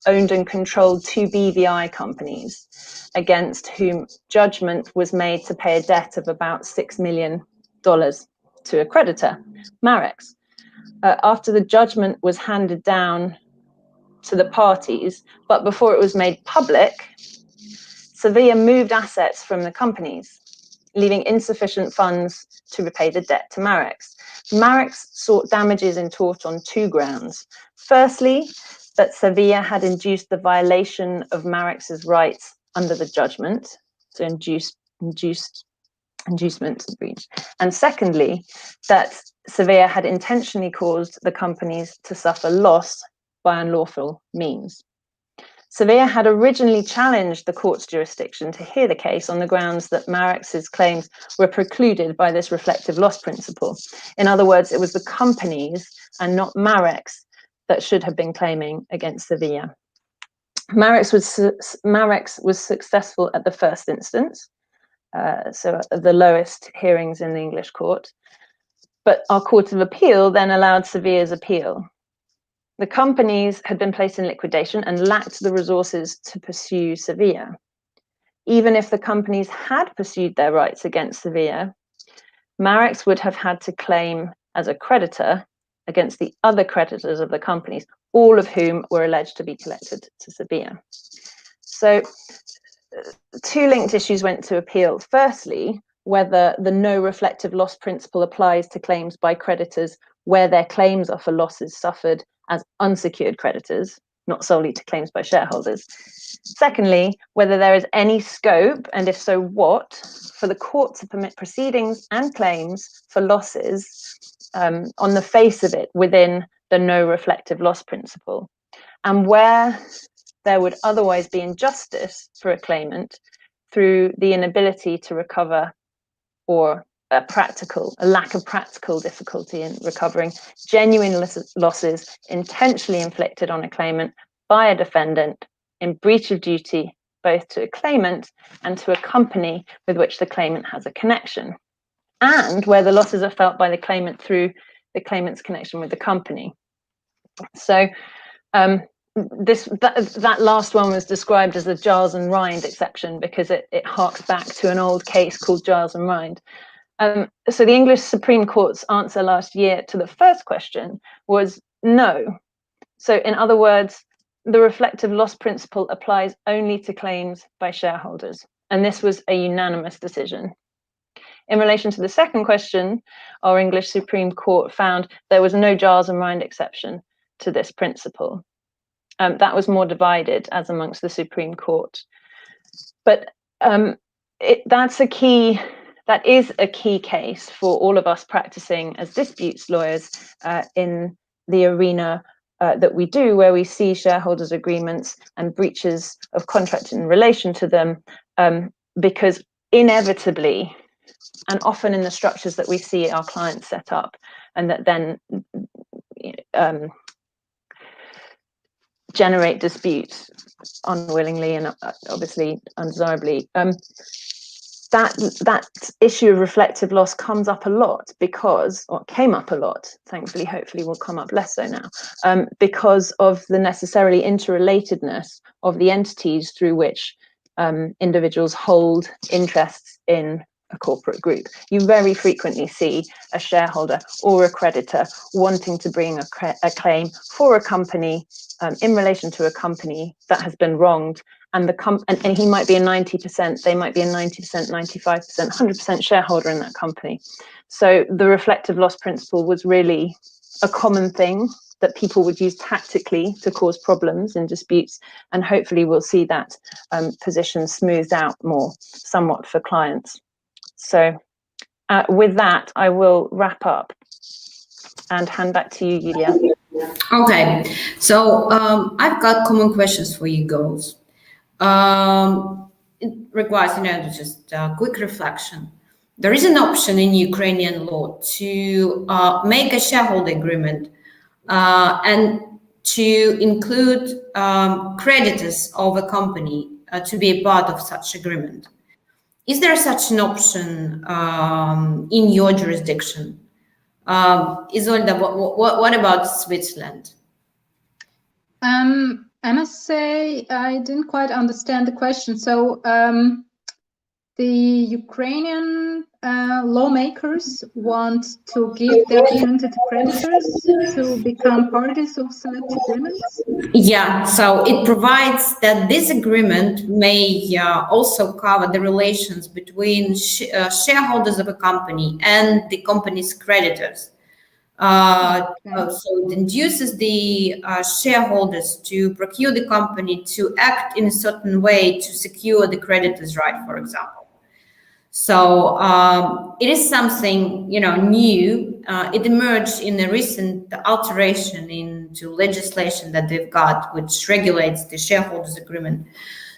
owned and controlled two BVI companies against whom judgment was made to pay a debt of about $6 million to a creditor, Marex. After the judgment was handed down to the parties, but before it was made public, Surveyor moved assets from the companies, leaving insufficient funds to repay the debt to Marex. Marex sought damages in tort on two grounds. Firstly, that Surveyor had induced the violation of Marex's rights under the judgment, so inducement breach. And secondly, that Surveyor had intentionally caused the companies to suffer loss by unlawful means. Surveyor had originally challenged the court's jurisdiction to hear the case on the grounds that Marex's claims were precluded by this reflective loss principle. In other words, it was the companies and not Marex that should have been claiming against Surveyor. Marex was successful at the first instance, so at the lowest hearings in the English court, but our Court of Appeal then allowed Surveyor's appeal. The companies had been placed in liquidation and lacked the resources to pursue Surveyor. even if the companies had pursued their rights against Sevilla, Marex would have had to claim as a creditor against the other creditors of the companies, all of whom were alleged to be connected to Sevilla. So two linked issues went to appeal. Firstly, whether the no reflective loss principle applies to claims by creditors where their claims are for losses suffered as unsecured creditors, not solely to claims by shareholders. Secondly, whether there is any scope, and if so, what, for the court to permit proceedings and claims for losses on the face of it within the no reflective loss principle, and where there would otherwise be injustice for a claimant through the inability to recover or a lack of practical difficulty in recovering genuine losses intentionally inflicted on a claimant by a defendant in breach of duty, both to a claimant and to a company with which the claimant has a connection, and where the losses are felt by the claimant through the claimant's connection with the company. So that last one was described as the Giles and Rind exception because it harks back to an old case called Giles and Rind. So the English Supreme Court's answer last year to the first question was no. So in other words, the reflective loss principle applies only to claims by shareholders, and this was a unanimous decision. In relation to the second question, our English Supreme Court found there was no Giles and Rind exception to this principle. That was more divided as amongst the Supreme Court. But that is a key case for all of us practicing as disputes lawyers in the arena that we do, where we see shareholders' agreements and breaches of contract in relation to them, because inevitably, and often in the structures that we see our clients set up, and that then generate disputes unwillingly and obviously undesirably, that issue of reflective loss comes up a lot came up a lot, thankfully, hopefully will come up less so now, because of the necessarily interrelatedness of the entities through which individuals hold interests in a corporate group. You very frequently see a shareholder or a creditor wanting to bring a claim for a company in relation to a company that has been wronged, and and he might be a 90%, they might be a 90%, 95%, 100% shareholder in that company. So the reflective loss principle was really a common thing that people would use tactically to cause problems in disputes, and hopefully we'll see that position smoothed out more somewhat for clients. So with that, I will wrap up and hand back to you, Julia. Okay, so I've got common questions for you girls. It requires, just a quick reflection. There is an option in Ukrainian law to make a shareholder agreement and to include creditors of a company to be a part of such agreement. Is there such an option in your jurisdiction? Isolda, what about Switzerland? I must say I didn't quite understand the question. So the Ukrainian lawmakers want to give the opportunity to creditors to become parties of such agreements? Yeah, so it provides that this agreement may also cover the relations between shareholders of a company and the company's creditors. So it induces the shareholders to procure the company to act in a certain way to secure the creditor's right, for example. So it is something new. It emerged in a recent alteration into legislation that they've got, which regulates the shareholders agreement.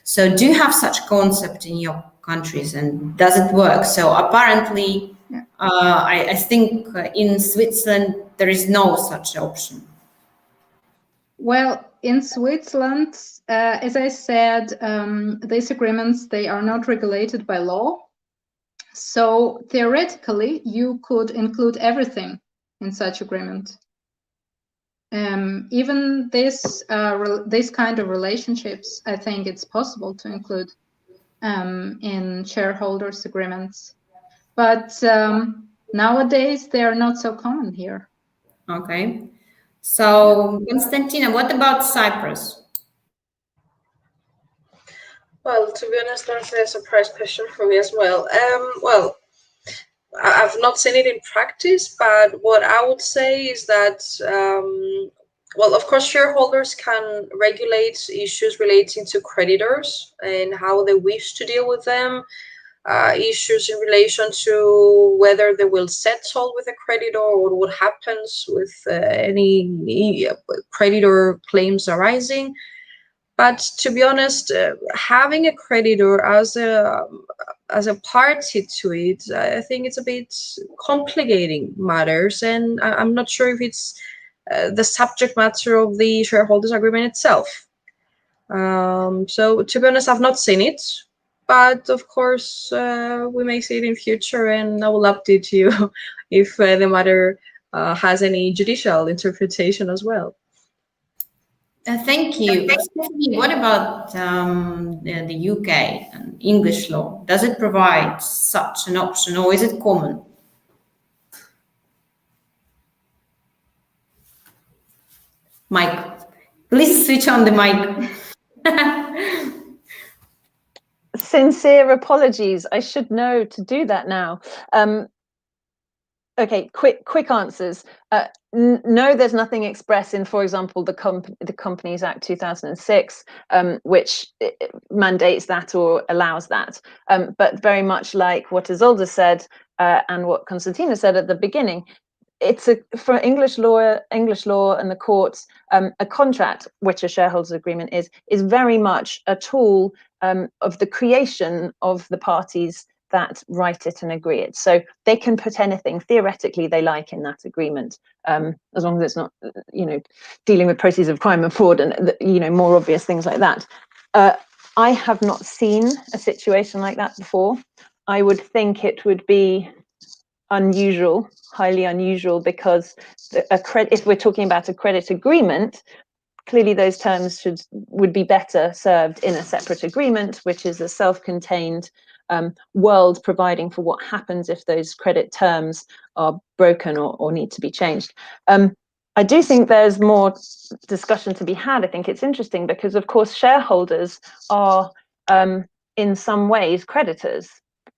So do you have such concept in your countries, and does it work? So apparently, I think in Switzerland there is no such option. Well, in Switzerland, as I said, these agreements, they are not regulated by law. So theoretically, you could include everything in such agreement. Even this kind of relationships, I think it's possible to include. in shareholders agreements, but nowadays they are not so common here. Okay. So, Konstantina, what about Cyprus? Well, to be honest, that's a surprise question for me as well. Well, I've not seen it in practice, but what I would say is that, well, of course, shareholders can regulate issues relating to creditors and how they wish to deal with them, issues in relation to whether they will settle with a creditor or what happens with any creditor claims arising. But to be honest, having a creditor as a party to it, I think it's a bit complicating matters, and I'm not sure if it's the subject matter of the shareholders agreement itself. So to be honest, I've not seen it, but of course we may see it in future, and I will update you if the matter has any judicial interpretation as well. Thank you. Stephanie, what about the UK and English law? Does it provide such an option, or is it common? Mike, please switch on the mic. Sincere apologies. I should know to do that now. Okay, quick answers. No, there's nothing expressed in, for example, the Companies Act 2006, which mandates that or allows that. But very much like what Isolde said and what Konstantina said at the beginning, it's for English law and the courts, a contract, which a shareholders agreement is very much a tool of the creation of the parties that write it and agree it. So they can put anything theoretically they like in that agreement, as long as it's not, dealing with proceeds of crime and fraud and, more obvious things like that. I have not seen a situation like that before. I would think it would be unusual, highly unusual, because if we're talking about a credit agreement, clearly those terms would be better served in a separate agreement, which is a self-contained world providing for what happens if those credit terms are broken or need to be changed. I do think there's more discussion to be had. I think it's interesting because, of course, shareholders are in some ways creditors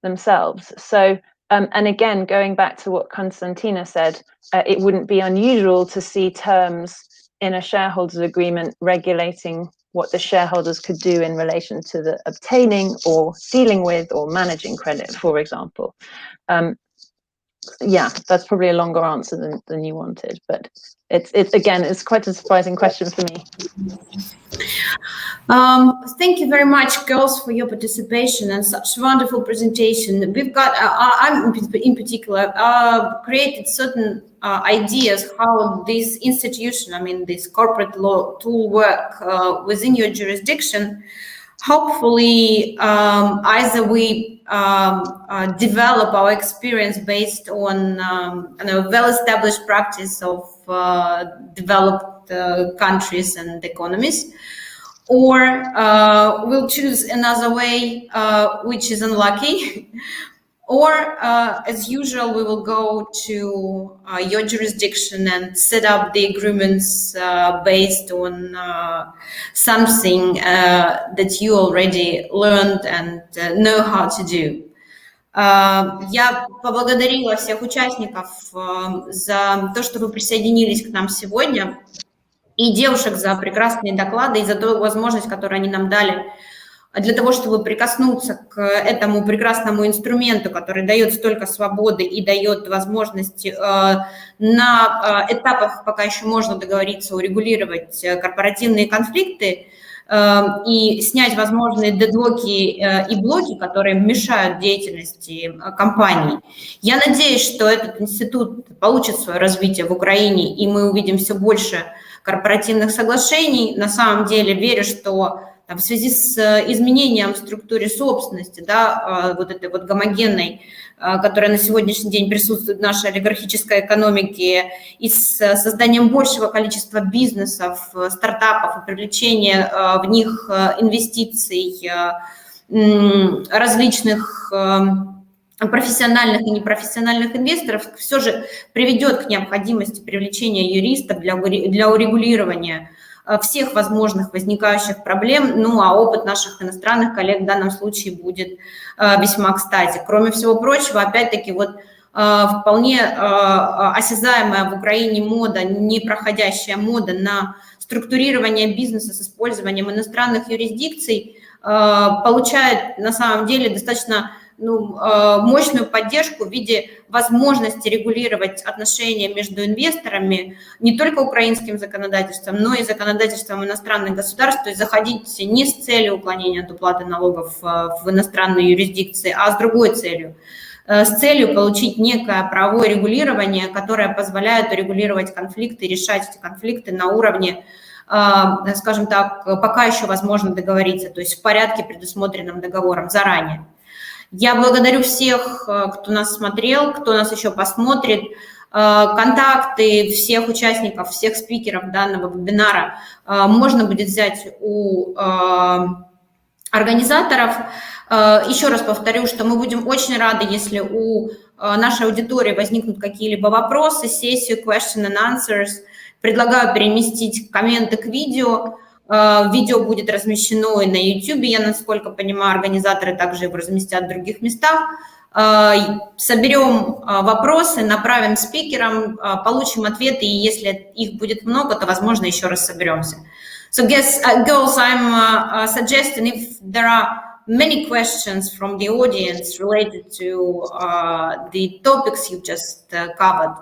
themselves. So, and again, going back to what Konstantina said, it wouldn't be unusual to see terms in a shareholders agreement regulating what the shareholders could do in relation to the obtaining or dealing with or managing credit, for example. Yeah, that's probably a longer answer than you wanted, but it's quite a surprising question for me. Thank you very much, girls, for your participation and such wonderful presentation. We've got, I'm in particular, created certain ideas how this institution, this corporate law tool work within your jurisdiction. Hopefully, either we develop our experience based on well-established practice of developed countries and economies, or we'll choose another way, which is unlucky, or as usual, we will go to your jurisdiction and set up the agreements based on something that you already learned and know how to do. Я поблагодарила всех участников за то, что вы присоединились к нам сегодня, и девушек за прекрасные доклады и за ту возможность, которую они нам дали для того, чтобы прикоснуться к этому прекрасному инструменту, который дает столько свободы и дает возможности на этапах, пока еще можно договориться, урегулировать корпоративные конфликты и снять возможные дедлоки и блоки, которые мешают деятельности компаний. Я надеюсь, что этот институт получит свое развитие в Украине, и мы увидим все больше корпоративных соглашений. На самом деле верю, что в связи с изменением в структуре собственности, вот этой вот гомогенной, которая на сегодняшний день присутствует в нашей олигархической экономике, и с созданием большего количества бизнесов, стартапов и привлечения в них инвестиций различных профессиональных и непрофессиональных инвесторов все же приведет к необходимости привлечения юристов для урегулирования всех возможных возникающих проблем, ну а опыт наших иностранных коллег в данном случае будет весьма кстати. Кроме всего прочего, опять-таки, вот вполне осязаемая в Украине мода, непроходящая мода на структурирование бизнеса с использованием иностранных юрисдикций получает на самом деле достаточно мощную поддержку в виде возможности регулировать отношения между инвесторами не только украинским законодательством, но и законодательством иностранных государств, то есть заходить не с целью уклонения от уплаты налогов в иностранные юрисдикции, а с другой целью, с целью получить некое правовое регулирование, которое позволяет урегулировать конфликты, решать эти конфликты на уровне, скажем так, пока еще возможно договориться, то есть в порядке, предусмотренном договором заранее. Я благодарю всех, кто нас смотрел, кто нас еще посмотрит. Контакты всех участников, всех спикеров данного вебинара можно будет взять у организаторов. Еще раз повторю, что мы будем очень рады, если у нашей аудитории возникнут какие-либо вопросы, сессию question and answers. Предлагаю переместить комменты к видео. Видео будет размещено и на YouTube, я, насколько понимаю, организаторы также его разместят в других местах. Соберем вопросы, направим спикерам, получим ответы, и если их будет много, то, возможно, еще раз соберемся. So, girls, I'm suggesting if there are many questions from the audience related to the topics you just covered,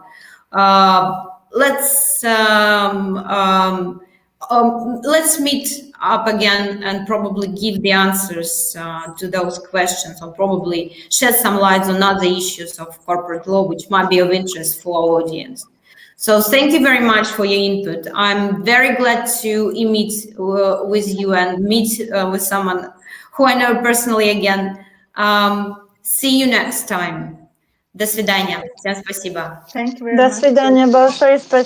let's meet up again and probably give the answers to those questions, or probably shed some light on other issues of corporate law which might be of interest for our audience. So thank you very much for your input. I'm very glad to meet with you and meet with someone who I know personally again. See you next time. До свидания. Всем спасибо. Thank you very До much. свидания. Большое спасибо.